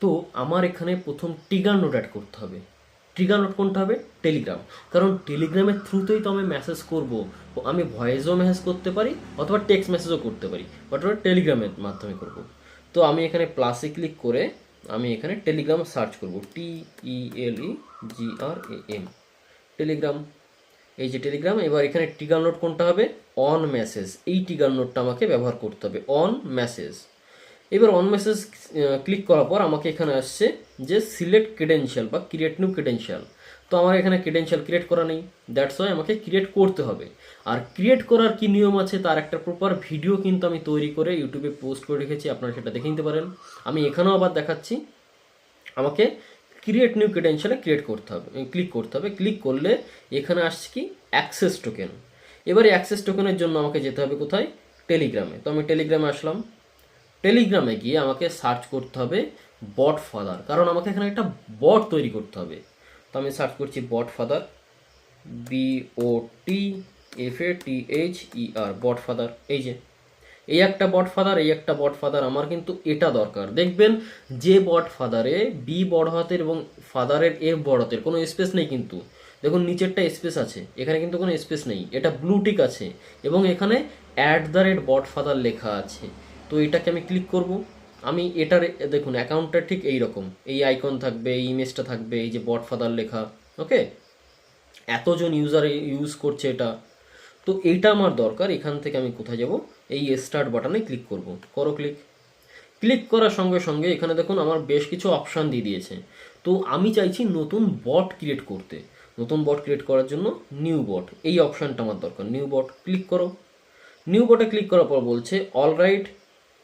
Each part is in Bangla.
তো আমার এখানে প্রথম ট্রিগার নোট অ্যাড করতে হবে। ট্রিগার নোট কোনটা হবে? টেলিগ্রাম। কারণ টেলিগ্রামের থ্রুতেই তো আমি মেসেজ করব। আমি ভয়েসও মেসেজ করতে পারি অথবা টেক্সট মেসেজও করতে পারি, বাট ওটা টেলিগ্রামের মাধ্যমে করব। তো আমি এখানে প্লাসে ক্লিক করে আমি এখানে টেলিগ্রাম সার্চ করব, TELEGRAM, টেলিগ্রাম। এই যে টেলিগ্রাম। এবার এখানে ট্রিগার নোট কোনটা হবে? On message. এই ট্রিগার নোটটা আমাকে ব্যবহার করতে হবে, অন মেসেজ। এবার অন মেসেজ ক্লিক করার পর আমাকে এখানে আসছে যে সিলেক্ট ক্রেডেনশিয়াল বা ক্রিয়েট নিউ ক্রেডেনশিয়াল। তো আমার এখানে ক্রেডেনশিয়াল ক্রিয়েট করা নেই, দ্যাটস ওয়াই আমাকে ক্রিয়েট করতে হবে। আর ক্রিয়েট করার কি নিয়ম আছে তার একটা প্রপার ভিডিও কিন্তু আমি তৈরি করে ইউটিউবে পোস্ট করে রেখেছি, আপনারা সেটা দেখে নিতে পারেন। আমি এখানেও আবার দেখাচ্ছি। আমাকে ক্রিয়েট নিউ ক্রেডেনশিয়ালে ক্রিয়েট করতে হবে, ক্লিক করতে হবে। ক্লিক করলে এখানে আসছে কি অ্যাক্সেস টোকেন। এবারে অ্যাক্সেস টোকেনের জন্য আমাকে যেতে হবে কোথায়? টেলিগ্রামে। তো আমি টেলিগ্রামে আসলাম। টেলিগ্রামে গিয়ে আমাকে সার্চ করতে হবে বট ফাদার, কারণ আমাকে এখানে একটা বট তৈরি করতে হবে। তো আমি সার্চ করছি বট ফাদার, BOTFATHER, বট ফাদার। এই যে এই একটা বট ফাদার, এই একটা বট ফাদার, আমার কিন্তু এটা দরকার। দেখবেন যে বট ফাদারে বি বড় হাতের এবং ফাদারের এফ বড় হাতের, কোনো স্পেস নেই কিন্তু। দেখুন নিচেরটা স্পেস আছে, এখানে কিন্তু কোনো স্পেস নেই, এটা ব্লু টিক আছে এবং এখানে @বট ফাদার লেখা আছে। তো এটাকে আমি ক্লিক করব। আমি এটার দেখুন অ্যাকাউন্টটা ঠিক এই রকম, এই আইকন থাকবে, এই ইমেজটা থাকবে, এই যে বট ফাদার লেখা। ওকে, এতজন ইউজার ইউজ করছে এটা। তো এইটা আমার দরকার। এখান থেকে আমি কোথায় যাব? এই স্টার্ট বাটনে ক্লিক করব। করো ক্লিক। ক্লিক করার সঙ্গে সঙ্গে এখানে দেখুন আমার বেশ কিছু অপশান দিয়ে দিয়েছে। তো আমি চাইছি নতুন বট ক্রিয়েট করতে। নতুন বট ক্রিয়েট করার জন্য নিউ বট, এই অপশানটা আমার দরকার। নিউ বট ক্লিক করো। নিউ বটে ক্লিক করার পর বলছে all right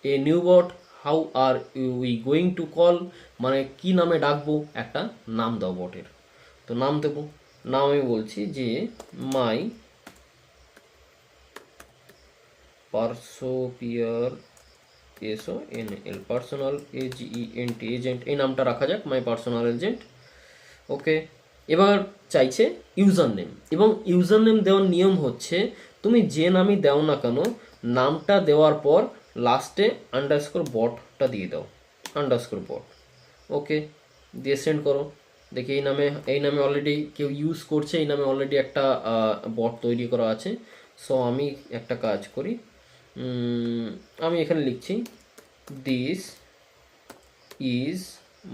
a new bot, how are we going to call, মানে কি নামে ডাকবো, একটা নাম দাও বটের। তো নাম দেবো। নাম আমি বলছি যে মাই পার্সোপিয়ার, PSONAL, পার্সোনাল AGENT, এজেন্ট, এই নামটা রাখা যাক, মাই পার্সোনাল এজেন্ট। ওকে। এবার চাইছে ইউজার নেম, এবং ইউজার নেম দেওয়ার নিয়ম হচ্ছে তুমি যে নামই দাও না কেন, নামটা দেওয়ার পর লাস্টে আন্ডারস্কোর বটটা দিয়ে দাও, আন্ডারস্কোর বট। ওকে, দিয়ে সেন্ড করো। দেখি এই নামে অলরেডি কেউ ইউজ করছে, এই নামে অলরেডি একটা বট তৈরি করা আছে। সো আমি একটা কাজ করি, আমি এখানে লিখছি this is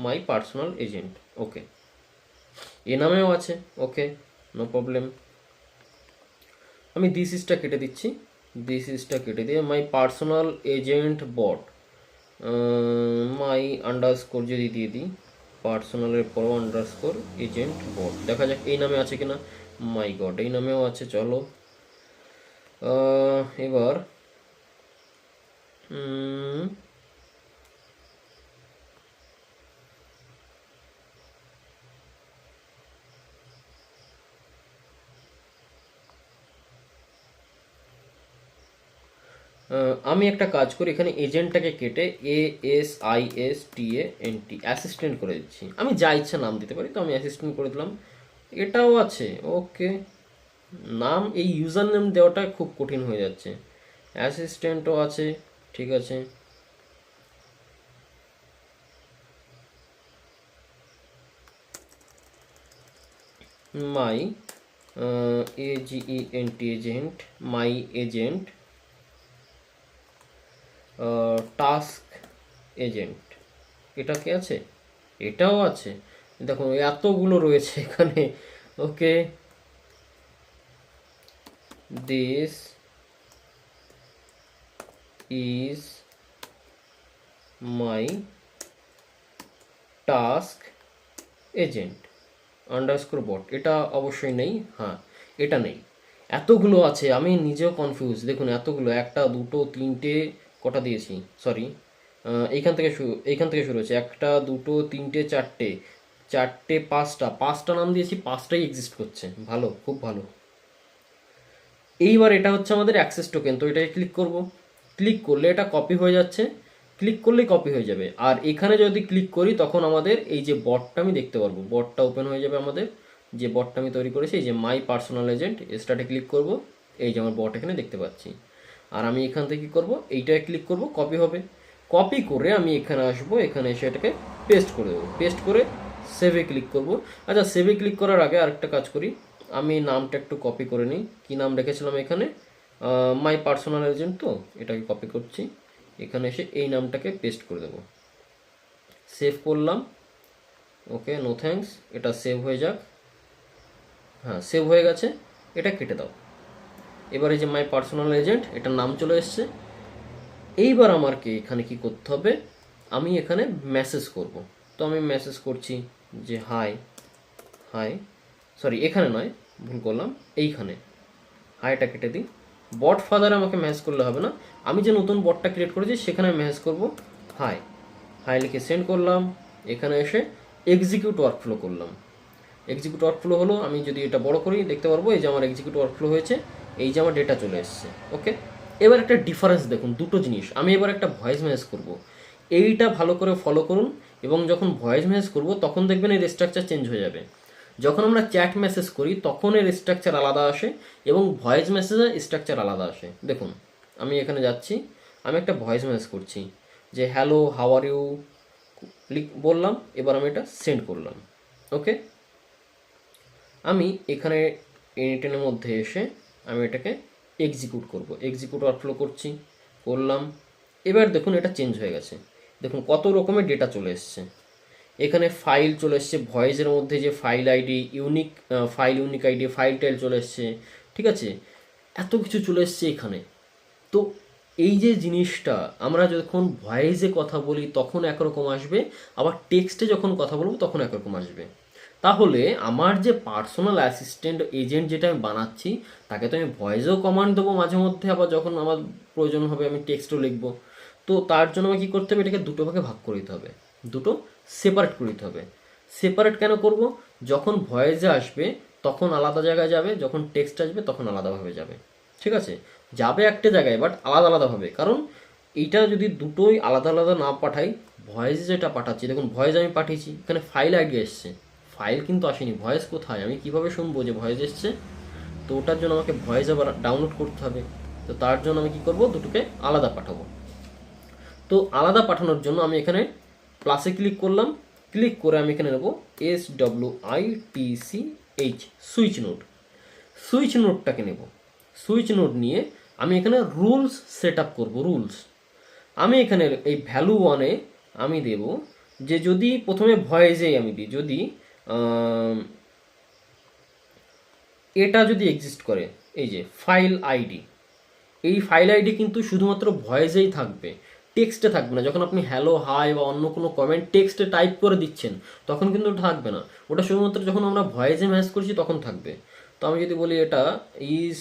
my personal agent. Okay, এ নামেও আছে। Okay, no problem. আমি দিস ইজটা কেটে দিচ্ছি। দিস ইজটা কেটে দিয়ে my personal agent bot, my underscore যদি দিয়ে দিই, পার্সোনালের পরও আন্ডারস্কোর এজেন্ট বট, দেখা যাক এই নামে আছে কিনা। মাই গড, এই নামেও আছে। চলো এবার আমি একটা কাজ করি, এখানে এজেন্টটাকে কেটে ASISTANT, অ্যাসিস্ট্যান্ট করে দিচ্ছি। আমি যা ইচ্ছা নাম দিতে পারি, তো আমি অ্যাসিস্ট্যান্ট করে দিলাম। এটাও আছে। ওকে, নাম এই ইউজার নেম দেওয়াটা খুব কঠিন হয়ে যাচ্ছে। অ্যাসিস্ট্যান্টও আছে, ঠিক আছে। My AGENT, agent, my agent task agent, এটা কি আছে? এটাও আছে। দেখুন এতগুলো রয়েছে এখানে। Okay, this is my task agent underscore bot, এটা অবশ্যই নেই। হ্যাঁ, এটা নেই। এতগুলো আছে, আমি নিজেও কনফিউজ। দেখুন এতগুলো, একটা দুটো তিনটে, কটা দিয়েছি, সরি, এইখান থেকে শুরু হচ্ছে, একটা দুটো তিনটে চারটে, চারটে পাঁচটা নাম দিয়েছি, পাঁচটাই এক্সিস্ট করছে। ভালো, খুব ভালো। এইবার এটা হচ্ছে আমাদের অ্যাক্সেস টোকেন। তো এটাকে ক্লিক করব। ক্লিক করলে এটা কপি হয়ে যাচ্ছে, ক্লিক করলেই কপি হয়ে যাবে। আর এখানে যদি ক্লিক করি তখন আমাদের এই যে বটটা আমি দেখতে পারবো, বটটা ওপেন হয়ে যাবে। আমাদের যে বটটা আমি তৈরি করেছি, এই যে মাই পার্সোনাল এজেন্ট, স্টার্টে ক্লিক করব, এই যে আমার বট এখানে দেখতে পাচ্ছি। আর আমি এখান থেকে কী করবো, এইটায় ক্লিক করব, কপি হবে। কপি করে আমি এখানে আসবো, এখানে এসে এটাকে পেস্ট করে দেবো, পেস্ট করে সেভে ক্লিক করব। আচ্ছা, সেভে ক্লিক করার আগে আরেকটা কাজ করি, আমি নামটা একটু কপি করে নিই। কী নাম রেখেছিলাম এখানে, মাই পার্সোনাল এজেন্ট, তো এটাকে কপি করছি, এখানে এসে এই নামটাকে পেস্ট করে দেবো, সেভ করলাম। ওকে, নো থ্যাঙ্কস, এটা সেভ হয়ে যাক। হ্যাঁ, সেভ হয়ে গেছে, এটা কেটে দাও। এবার এই যে মাই পার্সোনাল এজেন্ট, এটার নাম চলে এসছে। এইবার আমাকে এখানে কি করতে হবে, আমি এখানে মেসেজ করব। তো আমি মেসেজ করছি যে হাই, হাই, সরি এখানে নয়, ভুল করলাম, এইখানে হাইটা কেটে দিই। বট ফাদারে আমাকে মেসেজ করলে হবে না, আমি যে নতুন বটটা ক্রিয়েট করেছি সেখানে মেসেজ করব হাই। হাই লিখে সেন্ড করলাম, এখানে এসে এক্সিকিউট ওয়ার্কফ্লো করলাম। এক্সিকিউট ওয়ার্কফ্লো হলো, আমি যদি এটা বড় করি দেখতে পারবো এই যে আমার এক্সিকিউট ওয়ার্কফ্লো হয়েছে, এই যে আমার ডেটা চলে এসছে। ওকে, এবার একটা ডিফারেন্স দেখুন, দুটো জিনিস। আমি এবার একটা ভয়েস মেসেজ করব, এইটা ভালো করে ফলো করুন, এবং যখন ভয়েস মেসেজ করব তখন দেখবেন এর স্ট্রাকচার চেঞ্জ হয়ে যাবে। যখন আমরা চ্যাট মেসেজ করি তখন এর স্ট্রাকচার আলাদা আসে, এবং ভয়েস মেসেজের স্ট্রাকচার আলাদা আসে। দেখুন, আমি এখানে যাচ্ছি, আমি একটা ভয়েস মেসেজ করছি যে হ্যালো হাউ আর ইউ বললাম, এবার আমি এটা সেন্ড করলাম। ওকে, আমি এখানে এনিটেনের মধ্যে এসে আমি এটাকে এক্সিকিউট করব, এক্সিকিউট ওয়ার্কফ্লো করলাম। এবার দেখুন এটা চেঞ্জ হয়ে গেছে, দেখুন কত রকমের ডেটা চলে এসছে। এখানে ফাইল চলে এসছে, ভয়েসের মধ্যে যে file ID, unique ID, file tile চলে এসছে, ঠিক আছে, এত কিছু চলে এসছে এখানে। তো এই যে জিনিসটা, আমরা যখন ভয়েসে কথা বলি তখন একরকম আসবে, আবার টেক্সটে যখন কথা বলবো তখন একরকম আসবে। তাহলে আমার যে পার্সোনাল অ্যাসিস্ট্যান্ট এজেন্ট যেটা আমি বানাচ্ছি, তাকে তো আমি ভয়েসেও কমান্ড দেবো মাঝে মধ্যে, আবার যখন আমার প্রয়োজন হবে আমি টেক্সটও লিখবো। তো তার জন্য আমাকে কী করতে হবে, এটাকে দুটো ভাগে ভাগ করে দিতে হবে, দুটো সেপারেট করে দিতে হবে। সেপারেট কেন করব, যখন ভয়েসে আসবে তখন আলাদা জায়গায় যাবে, যখন টেক্সট আসবে তখন আলাদাভাবে যাবে। ঠিক আছে, যাবে একটা জায়গায় বাট আলাদা আলাদাভাবে। কারণ এইটা যদি দুটোই আলাদা আলাদা না পাঠাই, ভয়েস যেটা পাঠাচ্ছি, দেখুন ভয়েস আমি পাঠিয়েছি, এখানে ফাইল আইডি এসছে, ফাইল কিন্তু আসেনি, ভয়েস কোথায়, আমি কিভাবে শুনবো যে ভয়েস এসছে? তো ওটার জন্য আমাকে ভয়েস আবার ডাউনলোড করতে হবে। তো তার জন্য আমি কি করব, দুটোকে আলাদা পাঠাবো। তো আলাদা পাঠানোর জন্য আমি এখানে প্লাসে ক্লিক করলাম, ক্লিক করে আমি এখানে নেব SWITCH, সুইচ নোড। সুইচ নোডটাকে নেব, সুইচ নোড নিয়ে আমি এখানে রুলস সেট আপ করবো। রুলস আমি এখানে এই ভ্যালু ওয়ানে আমি দেব যে যদি প্রথমে ভয়েসেই আমি দিই, যদি এটা যদি এক্সিস্ট করে, এই যে ফাইল আইডি, এই ফাইল আইডি কিন্তু শুধুমাত্র ভয়েসেই থাকবে, টেক্সটে থাকবে না। যখন আপনি হ্যালো হাই বা অন্য কোনো কমেন্ট টেক্সটে টাইপ করে দিচ্ছেন তখন কিন্তু ওটা থাকবে না, ওটা শুধুমাত্র যখন আমরা ভয়েসে মেসেজ করছি তখন থাকবে। তো আমি যদি বলি এটা ইজ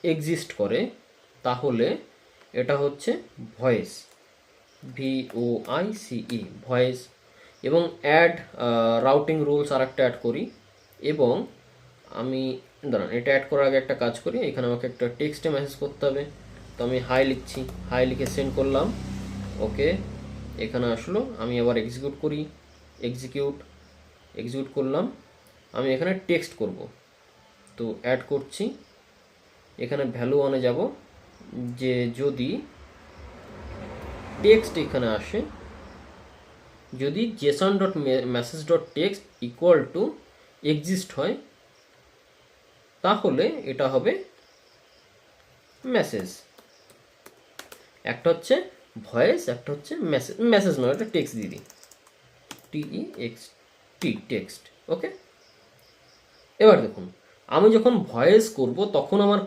এক্সিস্ট করে, তাহলে এটা হচ্ছে ভয়েস, VOICE, ভয়েস। এবং অ্যাড রাউটিং রুলস আর একটা অ্যাড করি, এবং আমি দাঁড়ান এটা অ্যাড করার আগে একটা কাজ করি, এখানে আমাকে একটা টেক্সটে মেসেজ করতে হবে। তো আমি হাই লিখছি, হাই লিখে সেন্ড করলাম। ওকে, এখানে আসলো, আমি আবার এক্সিকিউট করি, এক্সিকিউট করলাম। আমি এখানে টেক্সট করব, তো অ্যাড করছি, এখানে ভ্যালু ওয়ানে যাব, যে যদি টেক্সট এখানে আসে, যদি json.message.text ইকুয়াল টু এক্সিস্ট হয়, তাহলে এটা হবে মেসেজ। একটা হচ্ছে ভয়েস, একটা হচ্ছে মেসেজ, মেসেজ নয় এটা টেক্সট দিয়ে দিই, TEXT, টেক্সট। ওকে, এবার দেখুন আমি যখন ভয়েস করব তখন আমার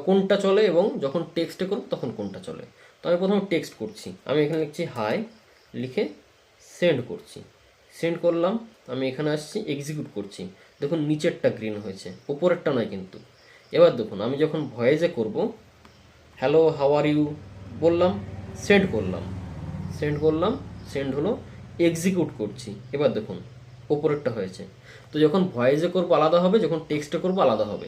কোনটা চলে, এবং যখন টেক্সটে করব তখন কোনটা চলে। তো আমি প্রথমে টেক্সট করছি, আমি এখানে লিখছি হাই, লিখে সেন্ড করছি, সেন্ড করলাম। আমি এখানে আসছি, এক্সিকিউট করছি, দেখুন নিচেরটা গ্রিন হয়েছে, উপরেরটা নয় কিন্তু। এবার দেখুন আমি যখন ভয়েসে করব, হ্যালো হাউ আর ইউ বললাম, সেন্ড করলাম, সেন্ড হলো, এক্সিকিউট করছি, এবার দেখুন ওপরেরটা হয়েছে। তো যখন ভয়েসে করবো আলাদা হবে, যখন টেক্সটে করবো আলাদা হবে।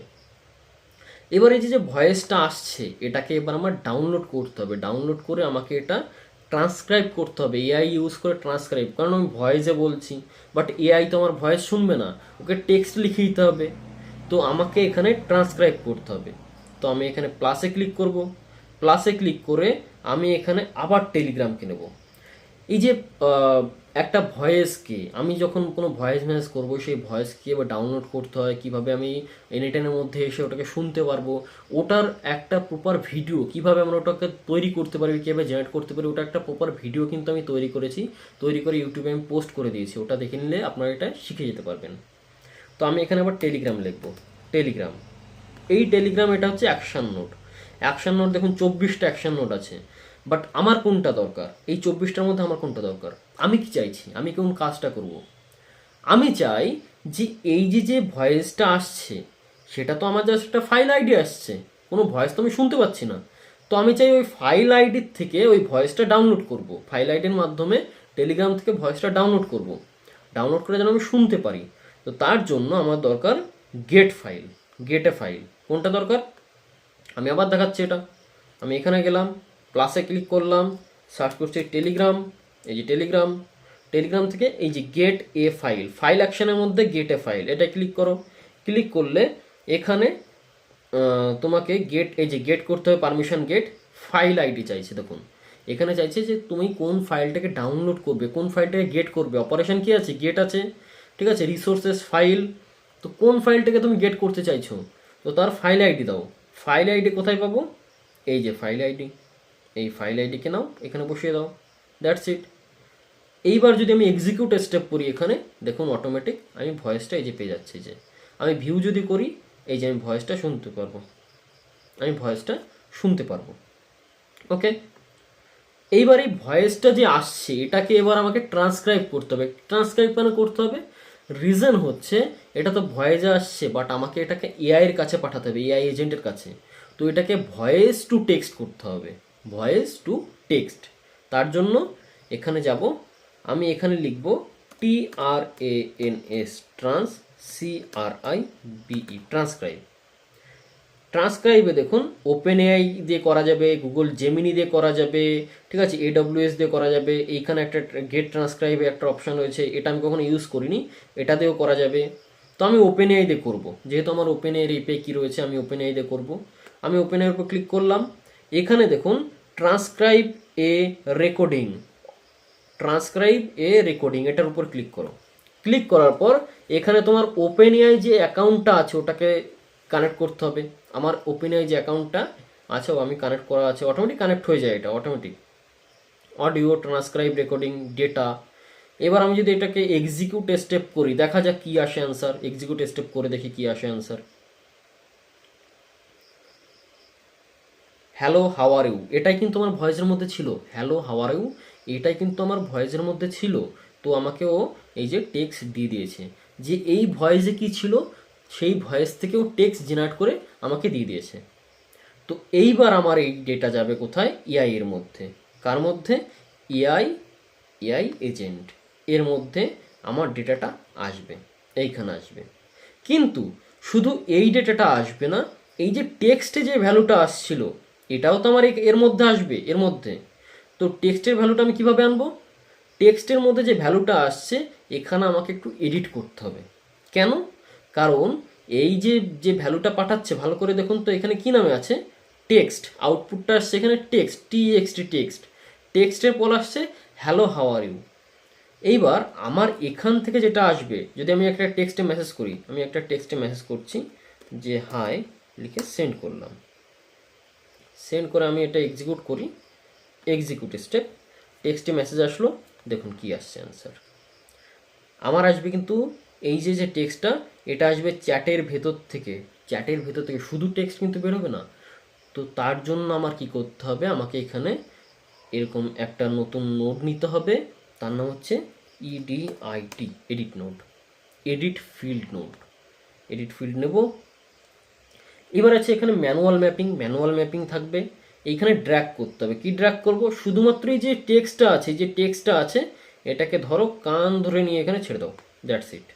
এবার এই যে ভয়েসটা আসছে, এটাকে এবার আমার ডাউনলোড করতে হবে, ডাউনলোড করে আমাকে এটা ট্রান্সক্রাইব করতে হবে, AI ইউজ করে ট্রান্সক্রাইব, কারণ আমি ভয়েসে বলছি, বাট AI তো আমার ভয়েস শুনবে না, ওকে টেক্সট লিখে দিতে হবে। তো আমাকে এখানে ট্রান্সক্রাইব করতে হবে। তো আমি এখানে প্লাসে ক্লিক করব, প্লাসে ক্লিক করে আমি এখানে আবার টেলিগ্রামকে নেব। এই যে একটা ভয়েসকে আমি যখন কোনো ভয়েস মেসেজ করবো, সেই ভয়েস কীভাবে ডাউনলোড করতে হয়, কীভাবে আমি এনিটাইমের মধ্যে এসে ওটাকে শুনতে পারবো, ওটার একটা প্রপার ভিডিও কীভাবে আমরা ওটাকে তৈরি করতে পারি, কীভাবে জেনারেট করতে পারি, ওটা একটা প্রপার ভিডিও কিন্তু আমি তৈরি করেছি, তৈরি করে ইউটিউবে আমি পোস্ট করে দিয়েছি। ওটা দেখে নিলে আপনারা এটা শিখে যেতে পারবেন। তো আমি এখানে আবার টেলিগ্রাম লিখবো, টেলিগ্রাম। এই টেলিগ্রাম এটা হচ্ছে অ্যাকশন নোট। অ্যাকশন নোট দেখুন 24টা অ্যাকশন নোট আছে, বাট আমার কোনটা দরকার? এই 24টার মধ্যে আমার কোনটা দরকার? আমি কি চাইছি, আমি কোন কাজটা করব? আমি চাই যে এই যে যে ভয়েসটা আসছে সেটা তো আমার জাস্ট একটা ফাইল আইডি আসছে, কোনো ভয়েস তো আমি শুনতে পাচ্ছি না। তো আমি চাই ওই ফাইল আইডির থেকে ওই ভয়েসটা ডাউনলোড করব, ফাইল আইডির মাধ্যমে টেলিগ্রাম থেকে ভয়েসটা ডাউনলোড করব, ডাউনলোড করে যেন আমি শুনতে পারি। তো তার জন্য আমার দরকার get file, get a file. কোনটা দরকার আমি আবার দেখাচ্ছি। এটা আমি এখানে গেলাম, প্লাসে ক্লিক করলাম, সার্চ করছি টেলিগ্রাম, এই যে টেলিগ্রাম, টেলিগ্রাম থেকে এই যে গেট এ ফাইল, ফাইল অ্যাকশনের মধ্যে গেট এ ফাইল, এটা ক্লিক করো। ক্লিক করলে এখানে তোমাকে গেট, এই যে গেট করতে হবে, পারমিশন গেট, ফাইল আইডি চাইছে। দেখুন এখানে চাইছে যে তুমি কোন ফাইলটাকে ডাউনলোড করবে, কোন ফাইলটাকে গেট করবে। অপারেশন কি আছে, গেট আছে, ঠিক আছে, রিসোর্সেস ফাইল। তো কোন ফাইলটাকে তুমি গেট করতে চাইছো, তো তার ফাইল আইডি দাও। ফাইল আইডি কোথায় পাবো? এই যে ফাইল আইডি, এই ফাইল আইডিকে নাও, এখানে বসিয়ে দাও, দ্যাটস ইট। এইবার যদি আমি এক্সিকিউট স্টেপ করি, এখানে দেখুন অটোমেটিক আমি ভয়েসটা এই যে পেয়ে যাচ্ছি। যে আমি ভিউ যদি করি, এই যে আমি ভয়েসটা শুনতে পারবো, আমি ভয়েসটা শুনতে পারবো। ওকে, এইবার এই ভয়েসটা যে আসছে এটাকে এবার আমাকে ট্রান্সক্রাইব করতে হবে। ট্রান্সক্রাইব কেন করতে হবে? রিজন হচ্ছে এটা তো ভয়েসে আসছে, বাট আমাকে এটাকে এআই এর কাছে পাঠাতে হবে, এআই এজেন্টের কাছে। তো এটাকে ভয়েস টু টেক্সট করতে হবে, ভয়েস টু টেক্সট। তার জন্য এখানে যাব, আমি এখানে লিখব TRANS, ট্রান্স, CRIBE, ট্রান্সক্রাইব। ট্রান্সক্রাইবে দেখুন ওপেন এআই দিয়ে করা যাবে, গুগল জেমিনি দিয়ে করা যাবে, ঠিক আছে, AWS দিয়ে করা যাবে। এইখানে একটা গেট ট্রান্সক্রাইবে একটা অপশান রয়েছে, এটা আমি কখনো ইউজ করিনি, এটা দিয়েও করা যাবে। তো আমি ওপেন এআই দিয়ে করবো, যেহেতু আমার ওপেন এআই এপিআই কি রয়েছে, আমি ওপেন এআই দিয়ে করবো। আমি ওপেন এআইয়ের উপর ক্লিক করলাম, এখানে দেখুন ট্রান্সক্রাইব এ রেকর্ডিং, ট্রান্সক্রাইব এ রেকর্ডিং, এটার উপর ক্লিক করো। ক্লিক করার পর এখানে তোমার ওপেন এআই যে অ্যাকাউন্টটা আছে ওটাকে কানেক্ট করতে হবে। আমার ওপেন এআই যে অ্যাকাউন্টটা আছে আমি কানেক্ট করা আছে, অটোমেটিক কানেক্ট হয়ে যায়, এটা automatic. Audio, transcribe, recording, data. এবার আমি যদি এটাকে এক্সিকিউট স্টেপ করি, দেখা যাক কি আসে অ্যান্সার। এক্সিকিউট স্টেপ করে দেখি কি আসে answer. Hello how are you, এটাই কিন্তু আমার ভয়েসের মধ্যে ছিল। হ্যালো হাউ আর ইউ, এটাই কিন্তু আমার ভয়েসের মধ্যে ছিল। তো আমাকে ও এই যে টেক্সট দিয়ে দিয়েছে, যে এই ভয়েসে কি ছিল সেই ভয়েস থেকেও টেক্সট জেনারেট করে আমাকে দিয়ে দিয়েছে। তো এইবার আমার এই ডেটা যাবে কোথায়? এআই এর মধ্যে। কার মধ্যে? এআই, এআই এজেন্ট এর মধ্যে আমার ডেটাটা আসবে, এইখানে আসবে। কিন্তু শুধু এই ডেটাটা আসবে না, এই যে টেক্সটে যে ভ্যালুটা আসছিল এটাও তো আমার এর মধ্যে আসবে, এর মধ্যে। তো টেক্সটের ভ্যালুটা আমি কিভাবে আনবো? টেক্সটের মধ্যে যে ভ্যালুটা আসছে এখানে আমাকে একটু এডিট করতে হবে। কেন? কারণ এই যে যে ভ্যালুটা পাঠাচ্ছে, ভালো করে দেখুন তো, এখানে কি নামে আছে? টেক্সট। আউটপুটটা আসছে এখানে টেক্সট, TXT, টেক্সট। টেক্সটের পর আসছে হ্যালো হাউ আর ইউ। এইবার আমার এখান থেকে যেটা আসবে, যদি আমি একটা টেক্সটে মেসেজ করি, আমি একটা টেক্সটে মেসেজ করছি যে হাই, লিখে সেন্ড করলাম। সেন্ড করে আমি এটা এক্সিকিউট করি, এক্সিকিউট স্টেপ, টেক্সটে মেসেজ আসলো, দেখুন কি আসছে অ্যান্সার। আমার আসবে কিন্তু এই যে যে টেক্সটটা, এটা আসবে চ্যাটের ভেতর থেকে, চ্যাটের ভেতর থেকে, শুধু টেক্সট কিন্তু বেরোবে না। তো তার জন্য আমার কি করতে হবে? আমাকে এখানে এরকম একটা নতুন নোড নিতে হবে, তার নাম হচ্ছে EDIT, edit node, edit field node, edit field নেব। এবার আছে এখানে ম্যানুয়াল ম্যাপিং, ম্যানুয়াল ম্যাপিং থাকবে। এইখানে ড্র্যাগ করতে হবে। কি ড্র্যাগ করব? শুধুমাত্র এই যে টেক্সটটা আছে, যে টেক্সটটা আছে এটাকে ধরো কান ধরে নিয়ে এখানে ছেড়ে দাও, দ্যাটস ইট।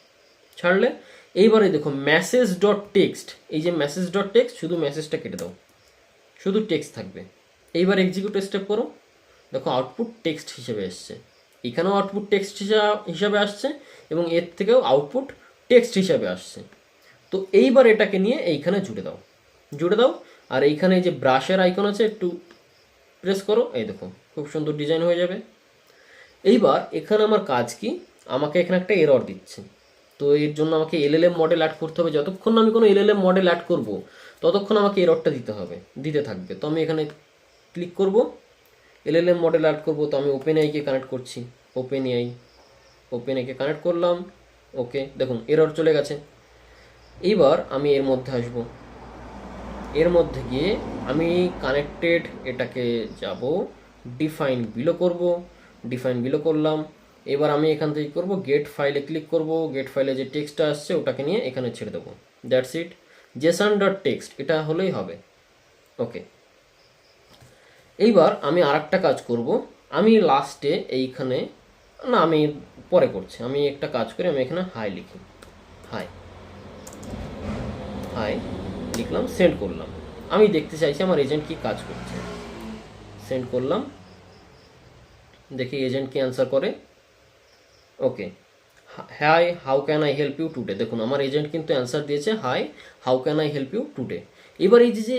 ছাড়লে এইবারে দেখো মেসেজ ডট টেক্সট, এই যে মেসেজ ডট টেক্সট, শুধু মেসেজটা কেটে দাও, শুধু টেক্সট থাকবে। এইবার এক্সিকিউট স্টেপ করো, দেখো আউটপুট টেক্সট হিসেবে এসছে। এখানেও আউটপুট টেক্সট হিসাবে আসছে এবং এর থেকেও আউটপুট টেক্সট হিসাবে আসছে। তো এইবার এটাকে নিয়ে এইখানে জুড়ে দাও, জুড়ে দাও। আর এইখানে যে ব্রাশের আইকন আছে, একটু প্রেস করো, এই দেখো খুব সুন্দর ডিজাইন হয়ে যাবে। এইবার এখানে আমার কাজ কি, আমাকে এখানে একটা এরর দিচ্ছে, তো এর জন্য আমাকে এলএলএম মডেল অ্যাড করতে হবে। যতক্ষণ না আমি কোনো এলএলএম মডেল অ্যাড করব ততক্ষণ আমাকে এররটা দিতে হবে, দিতে থাকবে। তো আমি এখানে ক্লিক করব, এলএলএম মডেল অ্যাড করব। তো আমি ওপেন আইকে কানেক্ট করছি, ওপেন আইকে কানেক্ট করলাম। ওকে, দেখুন এরর চলে গেছে। এইবার আমি এর মধ্যে আসব, এর মধ্যে গিয়ে আমি কানেক্টেড এটাকে যাব, ডিফাইন বিলো করব, ডিফাইন বিলো করলাম। এবার আমি এখান থেকে করব গেট ফাইলে ক্লিক করব, গেট ফাইলে যে টেক্সটটা আসছে ওটাকে নিয়ে এখানে ছেড়ে দেবো। That's it, Jason dot text এটা হলেই হবে। ওকে, এইবার আমি আর একটা কাজ করব। আমি লাস্টে এইখানে, না আমি পরে করছি, আমি একটা কাজ করি, আমি এখানে হাই লিখি, হাই হাই লিখলাম, সেন্ড করলাম। আমি দেখতে চাইছি আমার এজেন্ট কি কাজ করছে। সেন্ড করলাম, দেখি এজেন্ট কি অ্যান্সার করে। Okay, hi how can I help you today, দেখুন আমার এজেন্ট কিন্তু অ্যান্সার দিয়েছে hi how can I help you today. এবার এই যে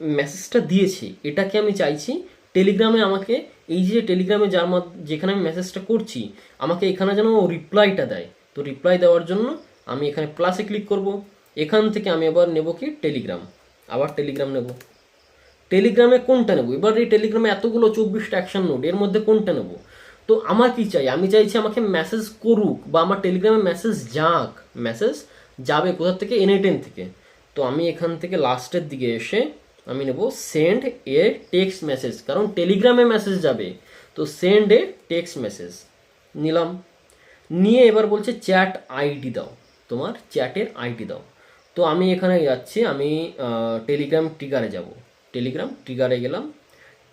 মেসেজটা দিয়েছি এটাকে আমি চাইছি টেলিগ্রামে আমাকে, এই যে টেলিগ্রামে যার যেখানে আমি মেসেজটা করছি আমাকে এখানে যেন ও রিপ্লাইটা দেয়। তো রিপ্লাই দেওয়ার জন্য আমি এখানে প্লাসে ক্লিক করব। এখান থেকে আমি আবার নেব কি টেলিগ্রাম, আবার টেলিগ্রাম নেব। টেলিগ্রামে কোনটা নেব, এবার এই টেলিগ্রামে এতগুলো 24টা অ্যাকশন নোড, এর মধ্যে কোনটা নেব? তো আমার কি চাই, আমি চাইছি আমাকে মেসেজ করুক বা আমার টেলিগ্রামে মেসেজ যাক, মেসেজ যাবে কোথা থেকে, N10 থেকে। তো আমি এখান থেকে লাস্টের দিকে এসে আমি নেব সেন্ড এ টেক্সট মেসেজ, কারণ টেলিগ্রামে মেসেজ যাবে। তো সেন্ড এ টেক্সট মেসেজ নিলাম, নিয়ে এবার বলছে চ্যাট আইডি দাও, তোমার চ্যাটের আইডি দাও। তো আমি এখানে যাচ্ছি, আমি টেলিগ্রাম ট্রিগারে যাব, টেলিগ্রাম ট্রিগারে গেলাম।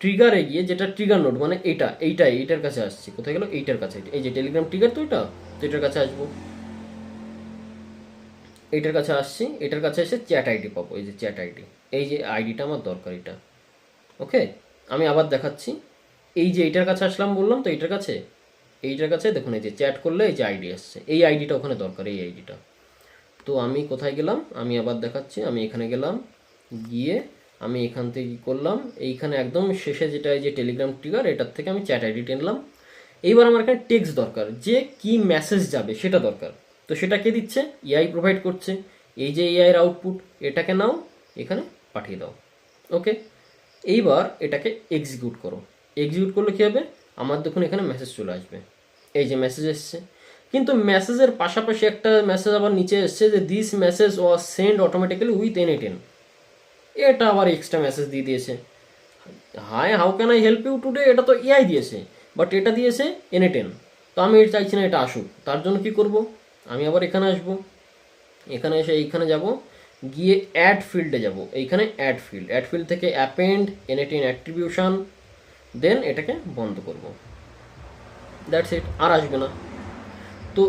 ট্রিগারে গিয়ে যেটা ট্রিগার নোড মানে এইটার কাছে আসছি, কোথায় গেল, এইটার কাছে, এই যে টেলিগ্রাম ট্রিগার, তো এটা, তো এটার কাছে আসবো, এইটার কাছে আসছি। এটার কাছে এসে চ্যাট আইডি পাবো, এই যে চ্যাট আইডি, এই যে আইডিটা আমার দরকার এটা। ওকে, আমি আবার দেখাচ্ছি, এই যে এইটার কাছে আসলাম বললাম, তো এইটার কাছে দেখুন এই যে চ্যাট করলে এই যে আইডি আসছে, এই আইডিটা ওখানে দরকার, এই আইডিটা। তো আমি কোথায় গেলাম, আমি আবার দেখাচ্ছি, আমি এখানে গেলাম, গিয়ে আমি এখান থেকে কী করলাম, এইখানে একদম শেষে যেটা এই যে টেলিগ্রাম ট্রিগার, এটার থেকে আমি চ্যাট আইডি টেনলাম। এইবার আমার এখানে টেক্সট দরকার, যে কি মেসেজ যাবে সেটা দরকার। তো সেটা কে দিচ্ছে, এআই প্রোভাইড করছে। এই যে এআই এর আউটপুট, এটাকে নাও এখানে পাঠিয়ে দাও। ওকে, এইবার এটাকে এক্সিকিউট করো। এক্সিকিউট করলে কী হবে, আমার দেখুন এখানে মেসেজ চলে আসবে, এই যে মেসেজ এসছে। কিন্তু মেসেজের পাশাপাশি একটা মেসেজ আবার নিচে এসছে যে this message was send automatically with N10। এটা আবার এক্সট্রা মেসেজ দিয়ে দিয়েছে, hi how can I help you today, এটা তো এআই দিয়েছে, বাট এটা দিয়েছে N10। তো আমি চাইছি না এটা আসুক, তার জন্য কি করব, আমি আবার এখানে আসব, এখানে এসে এইখানে যাব, গিয়ে অ্যাড ফিল্ডে যাব, এইখানে অ্যাড ফিল্ড থেকে অ্যাপেন্ড N10 অ্যাট্রিবিউশন, দেন এটাকে বন্ধ করব। দ্যাটস ইট, আর আসবে না। তো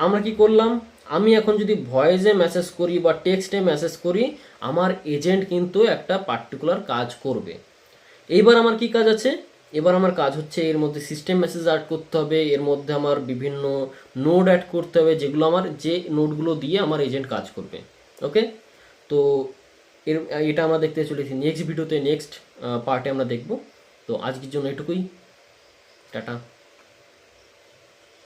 আমরা কি করলাম, আমি এখন যদি ভয়েসে মেসেজ করি বা টেক্সটে মেসেজ করি, আমার এজেন্ট কিন্তু একটা পার্টিকুলার কাজ করবে। এইবার আমার কি কাজ আছে, এবার আমার কাজ হচ্ছে এর মধ্যে সিস্টেম মেসেজ অ্যাড করতে হবে, এর মধ্যে আমার বিভিন্ন নোড অ্যাড করতে হবে, যেগুলো আমার, যে নোডগুলো দিয়ে আমার এজেন্ট কাজ করবে। ওকে, তো এটা আমরা দেখতে চলেছি নেক্সট ভিডিওতে, নেক্সট পার্টে আমরা দেখব। তো আজকের জন্য এটুকুই, টাটা।